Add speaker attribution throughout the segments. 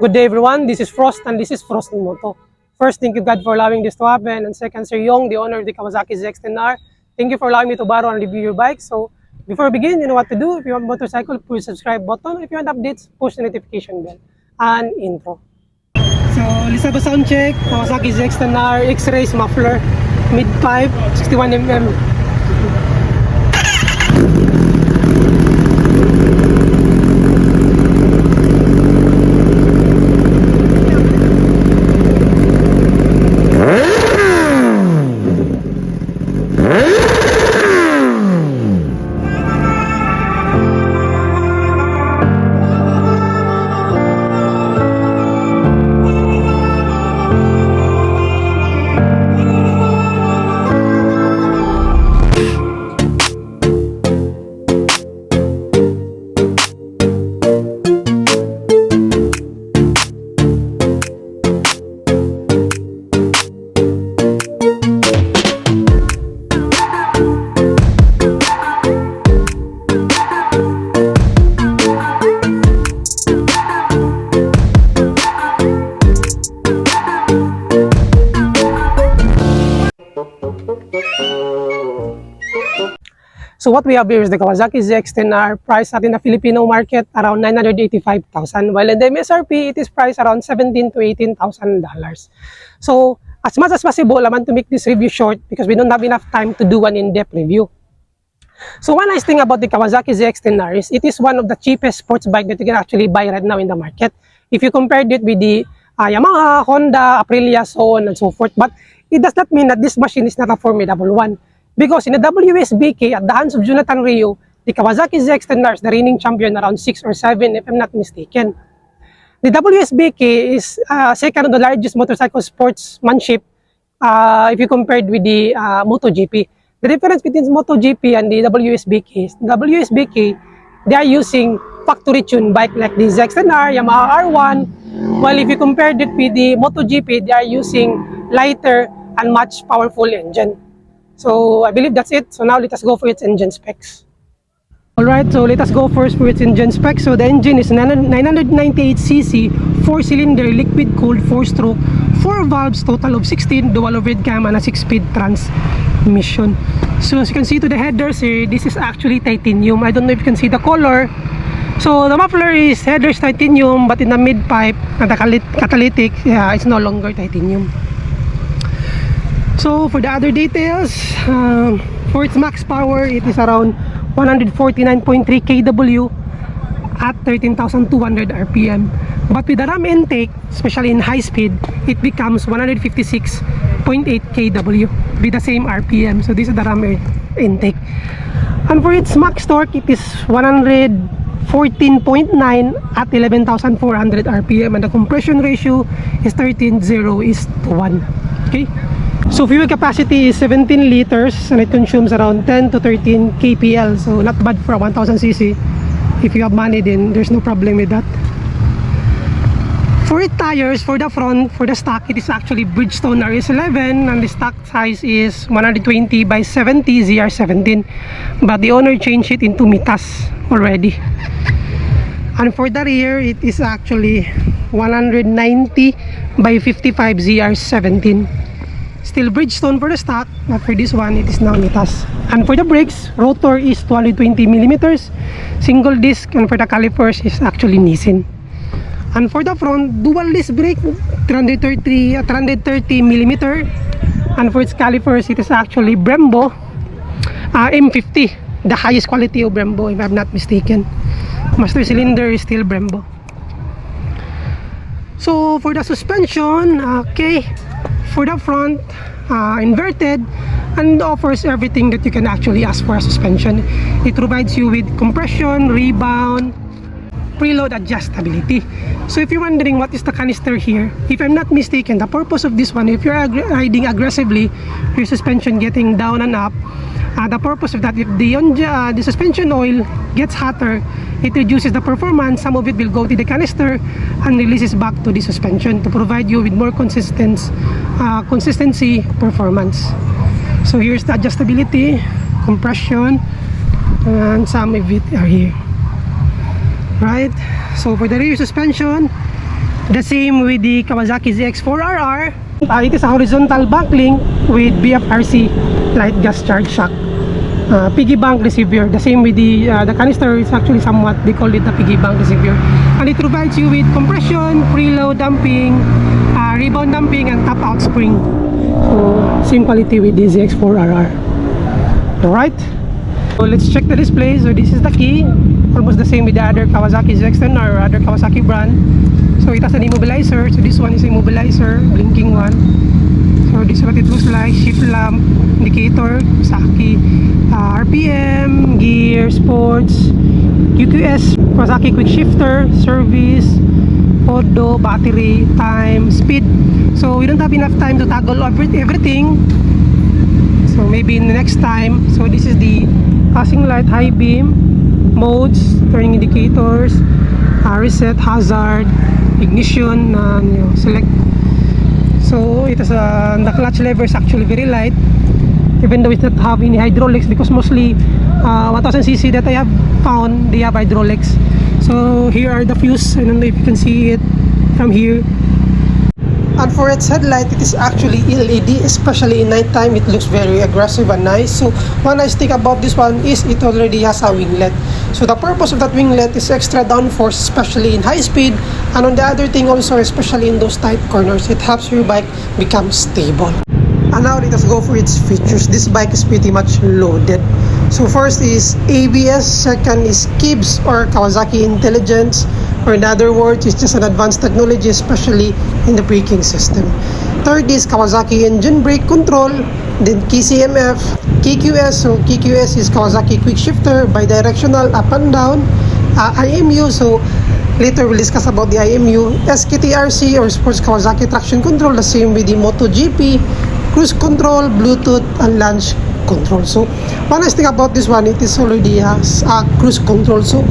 Speaker 1: Good day everyone, this is Frost and this is Frost in Moto. First, thank you God for allowing this to happen, and second, Sir Yong, the owner of the Kawasaki ZX-10R. Thank you for allowing me to borrow and review your bike. So, before we begin, you know what to do. If you want motorcycle, push subscribe button. If you want updates, push the notification bell. And intro. So, let's have a sound check. Kawasaki ZX-10R X-Rays muffler, mid-pipe, 61mm. So what we have here is the Kawasaki ZX-10R, priced natin na Filipino market around 985,000, while in the MSRP it is priced around $17,000 to $18,000. So as much as possible, I want to make this review short because we don't have enough time to do an in-depth review. So one nice thing about the Kawasaki ZX-10R is it is one of the cheapest sports bike that you can actually buy right now in the market. If you compared it with the Yamaha, Honda, Aprilia, so on and so forth. But it does not mean that this machine is not a formidable one. Because in the WSBK, at the hands of Jonathan Rio, the Kawasaki ZX-10R is the reigning champion around 6 or 7, if I'm not mistaken. The WSBK is second of the largest motorcycle sportsmanship if you compared with the MotoGP. The difference between MotoGP and the WSBK is the WSBK, they are using factory-tuned bike like the ZX-10R, Yamaha R1, while if you compared it with the MotoGP, they are using lighter and much powerful engine. So I believe that's it. So now let us go for its engine specs. Alright, so let us go first for its engine specs. So the engine is 998cc, 4-cylinder, liquid-cooled, 4-stroke, 4 valves, total of 16, dual overhead cam, and a 6-speed transmission. So as you can see to the headers here, this is actually titanium. I don't know if you can see the color. So the muffler is headers titanium, but in the mid-pipe, the catalytic, it's no longer titanium. So for the other details, for its max power, it is around 149.3 kW at 13,200 RPM. But with the RAM intake, especially in high speed, it becomes 156.8 kW with the same RPM. So this is the RAM intake. And for its max torque, it is 114.9 at 11,400 RPM, and the compression ratio is 13:0:1. Okay. So fuel capacity is 17 liters and it consumes around 10 to 13 kpl. So not bad for a 1000cc. If you have money, then there's no problem with that. For its tires, for the front, for the stock, it is actually Bridgestone RS11, and the stock size is 120 by 70 ZR17. But the owner changed it into Mitas already. And for the rear, it is actually 190 by 55 ZR17. Still Bridgestone for the stock, but for this one, it is now Mitas. And for the brakes, rotor is 220mm, single disc, and for the calipers is actually Nissin. And for the front, dual disc brake, 330mm, and for its calipers, it is actually Brembo M50, the highest quality of Brembo, if I'm not mistaken. Master cylinder is still Brembo. So for the suspension, okay, for the front, inverted, and offers everything that you can actually ask for a suspension. It provides you with compression, rebound, preload adjustability. So if you're wondering what is the canister here, if I'm not mistaken, the purpose of this one, if you're riding aggressively, your suspension getting down and up, the purpose of that, if the suspension oil gets hotter, it reduces the performance. Some of it will go to the canister and releases back to the suspension to provide you with more consistency performance. So here's the adjustability, compression, and some of it are here. Right, so for the rear suspension, The same with the Kawasaki ZX-10R. It is a horizontal backlink with BFRC light gas charge shock. Piggy bank receiver. The same with the canister is actually somewhat, they call it the piggy bank receiver. And it provides you with compression, preload damping, rebound damping, and top out spring. So same quality with the ZX-10R. Alright. So let's check the display. So this is the key. Almost the same with the other Kawasaki ZX-10R or other Kawasaki brand. So it has an immobilizer. So this one is immobilizer, blinking one. So this is what it looks like. Shift lamp, indicator, Kawasaki, RPM, gear, sports, QQS, Kawasaki quick shifter, service, odo, battery, time, speed. So we don't have enough time to tackle everything. So maybe in the next time. So this is the passing light, high beam, modes, turning indicators, reset, hazard, ignition, select. So it has the clutch lever is actually very light, even though it does not have any hydraulics, because mostly 1000cc that I have found, they have hydraulics. So here are the fuse. I don't know if you can see it from here. And for its headlight, it is actually LED, especially in night time. It looks very aggressive and nice. So one nice thing about this one is it already has a winglet. So the purpose of that winglet is extra downforce, especially in high speed. And on the other thing also, especially in those tight corners, it helps your bike become stable. And now let us go for its features. This bike is pretty much loaded. So first is ABS, second is KIBS or Kawasaki Intelligence, or in other words, it's just an advanced technology, especially in the braking system. Third is Kawasaki engine brake control, then KCMF, KQS, so KQS is Kawasaki quick shifter, bidirectional up and down, IMU, so later we'll discuss about the IMU, SKTRC or Sports Kawasaki traction control, the same with the MotoGP, cruise control, Bluetooth, and launch control. So one nice thing about this one, it is already has cruise control. So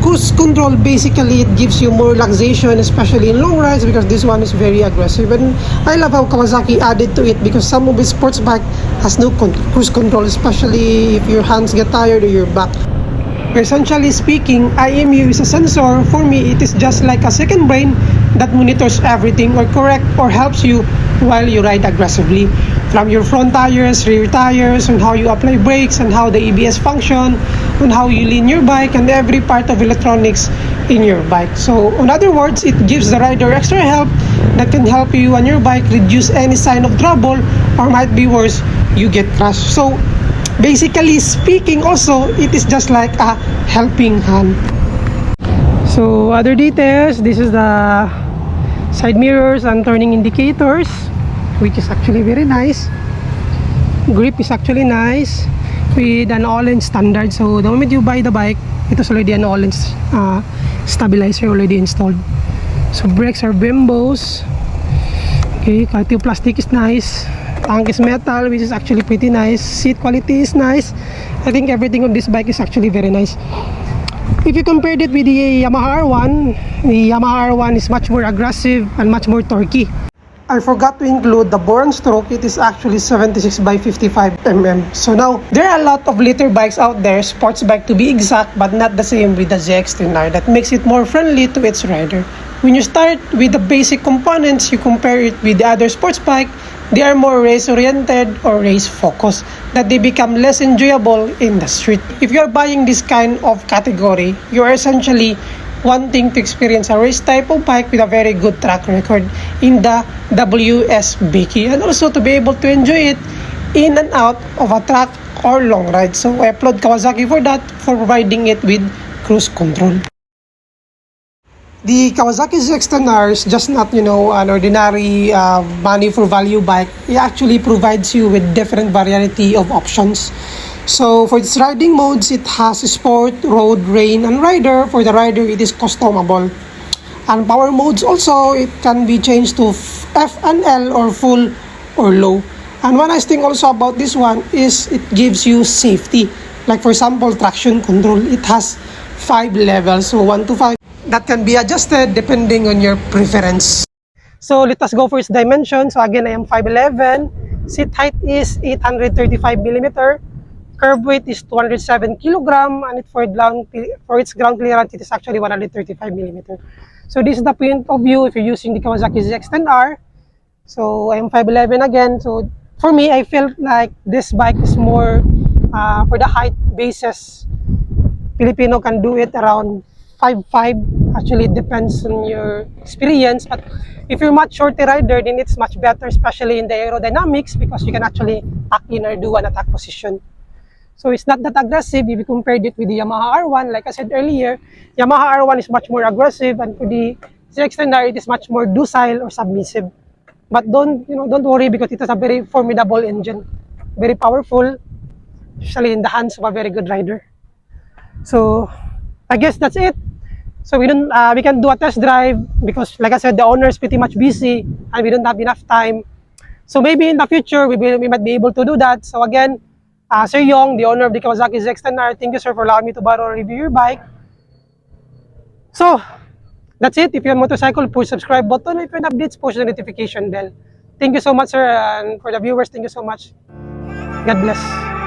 Speaker 1: cruise control, basically it gives you more relaxation, especially in long rides, because this one is very aggressive. And I love how Kawasaki added to it, because some of its sports bike has no cruise control, especially if your hands get tired or your back. Essentially speaking, IMU is a sensor. For me, it is just like a second brain that monitors everything or correct or helps you while you ride aggressively, from your front tires, rear tires, and how you apply brakes, and how the ABS function, and how you lean your bike, and every part of electronics in your bike. So in other words, it gives the rider extra help that can help you on your bike reduce any sign of trouble, or might be worse, you get crashed. So basically speaking also, it is just like a helping hand. So other details, this is the side mirrors and turning indicators, which is actually very nice. Grip is actually nice with an all-in standard. So the moment you buy the bike, it is already an all-in stabilizer already installed. So brakes are Brembos. Okay, quality of plastic is nice. Tank is metal, which is actually pretty nice. Seat quality is nice. I think everything on this bike is actually very nice. If you compared it with the Yamaha R1, the Yamaha R1 is much more aggressive and much more torquey. I forgot to include the bore and stroke. It is actually 76 by 55 mm. So now, there are a lot of liter bikes out there, sports bike to be exact, but not the same with the ZX-10R. That makes it more friendly to its rider. When you start with the basic components, you compare it with the other sports bike, they are more race-oriented or race-focused, that they become less enjoyable in the street. If you are buying this kind of category, you are essentially wanting to experience a race type of bike with a very good track record in the WSBK, and also to be able to enjoy it in and out of a track or long ride. So I applaud Kawasaki for that, for providing it with cruise control. The Kawasaki ZX-10R is just not, an ordinary money for value bike. It actually provides you with different variety of options. So for its riding modes, it has sport, road, rain, and rider. For the rider, it is customable. And power modes also, it can be changed to F and L, or full or low. And one nice thing also about this one is it gives you safety. Like for example, traction control, it has 5 levels, so 1 to 5. That can be adjusted depending on your preference. So let us go for its dimension. So again, I am 5'11". Seat height is 835mm. Curb weight is 207 kg. And for its ground clearance, it is actually 135mm. So this is the point of view if you're using the Kawasaki ZX-10R. So I'm 5'11" again. So for me, I felt like this bike is more for the height basis. Filipino can do it around 5'5". Actually, it depends on your experience. But if you're much shorter rider, then it's much better, especially in the aerodynamics, because you can actually tuck in or do an attack position. So it's not that aggressive if you compared it with the Yamaha R1. Like I said earlier, Yamaha R1 is much more aggressive, and for the ZX-10R, it is much more docile or submissive. But don't worry, because it has a very formidable engine, very powerful, especially in the hands of a very good rider. So I guess that's it. So we can do a test drive because, like I said, the owner is pretty much busy and we don't have enough time. So maybe in the future we might be able to do that. So again, Sir Yong, the owner of the Kawasaki ZX-10R, thank you, sir, for allowing me to borrow or review your bike. So that's it. If you're on motorcycle, push subscribe button. If you're on updates, push the notification bell. Thank you so much, sir, and for the viewers, thank you so much. God bless.